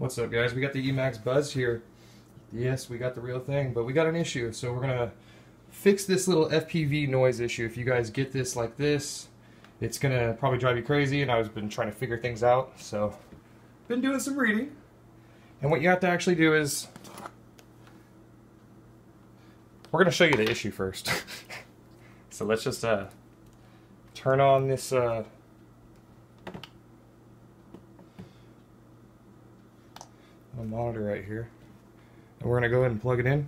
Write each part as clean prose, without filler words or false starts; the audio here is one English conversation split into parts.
What's up, guys? We got the Emax Buzz here. Yes, we got the real thing, but we got an issue. So we're gonna fix this little FPV noise issue. If you guys get this like this, it's gonna probably drive you crazy, and I've been trying to figure things out. So been doing some reading. And what you have to actually do is, we're gonna show you the issue first. So let's just turn on this monitor right here, and we're gonna go ahead and plug it in.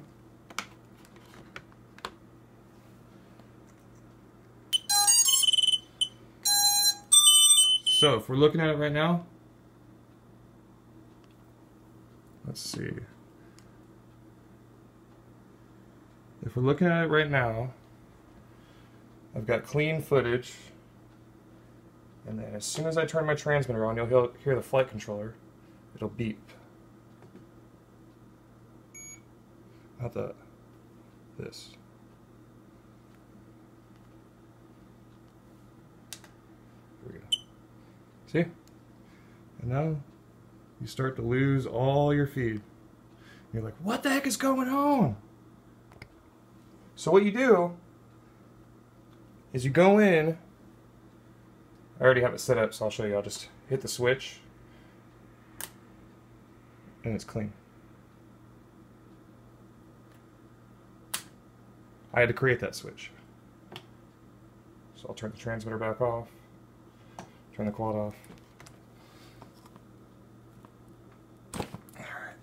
So if we're looking at it right now, let's see. If we're looking at it right now, I've got clean footage, and then as soon as I turn my transmitter on, you'll hear the flight controller. It'll beep. Not that. This. Here we go. See? And now you start to lose all your feed. You're like, what the heck is going on? So what you do is you go in. I already have it set up, so I'll show you. I'll just hit the switch, and it's clean. I had to create that switch. So I'll turn the transmitter back off, turn the quad off. Alright.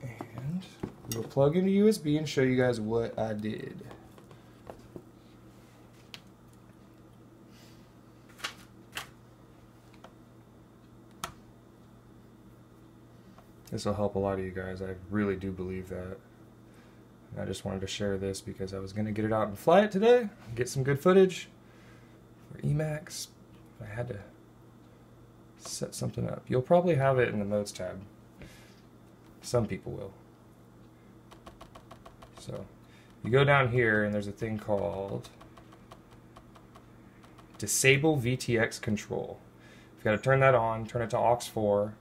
And we'll plug into USB and show you guys what I did. This will help a lot of you guys. I really do believe that. I just wanted to share this because I was going to get it out and fly it today, get some good footage for Emax. I had to set something up. You'll probably have it in the modes tab. Some people will. So you go down here and there's a thing called Disable VTX Control. You've got to turn that on, turn it to aux 4,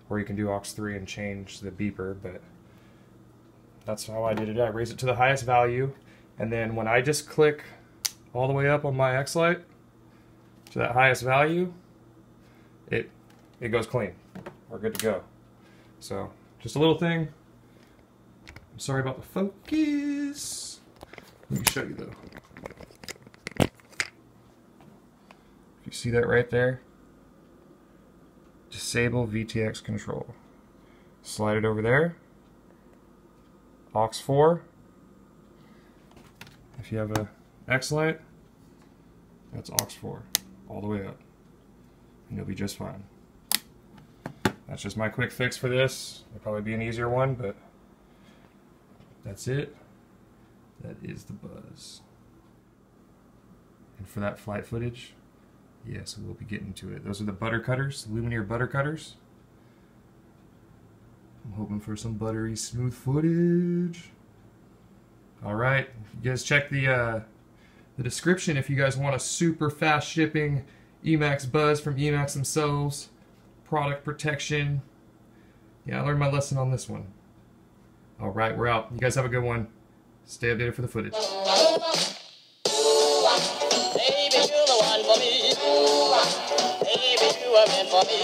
or you can do aux 3 and change the beeper, but that's how I did it. I raised it to the highest value, and then when I just click all the way up on my X-Lite to that highest value, it goes clean. We're good to go. So, just a little thing. I'm sorry about the focus. Let me show you though. If you see that right there, disable VTX control. Slide it over there. aux 4. If you have a X-Lite, that's aux 4 all the way up, and you'll be just fine. That's just my quick fix for this. It'll probably be an easier one, but that's it. That is the Buzz. And for that flight footage, yes, we'll be getting to it. Those are the butter cutters, Lumineer butter cutters. I'm hoping for some buttery smooth footage. Alright, you guys check the description if you guys want a super fast shipping Emax Buzz from Emax themselves. Product protection. Yeah, I learned my lesson on this one. Alright, we're out. You guys have a good one. Stay updated for the footage. Baby, you're the one for me. Baby, you are meant for me.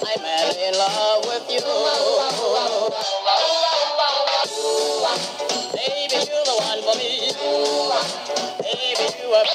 I'm madly in love with you. Baby, you're the one for me. Baby, you are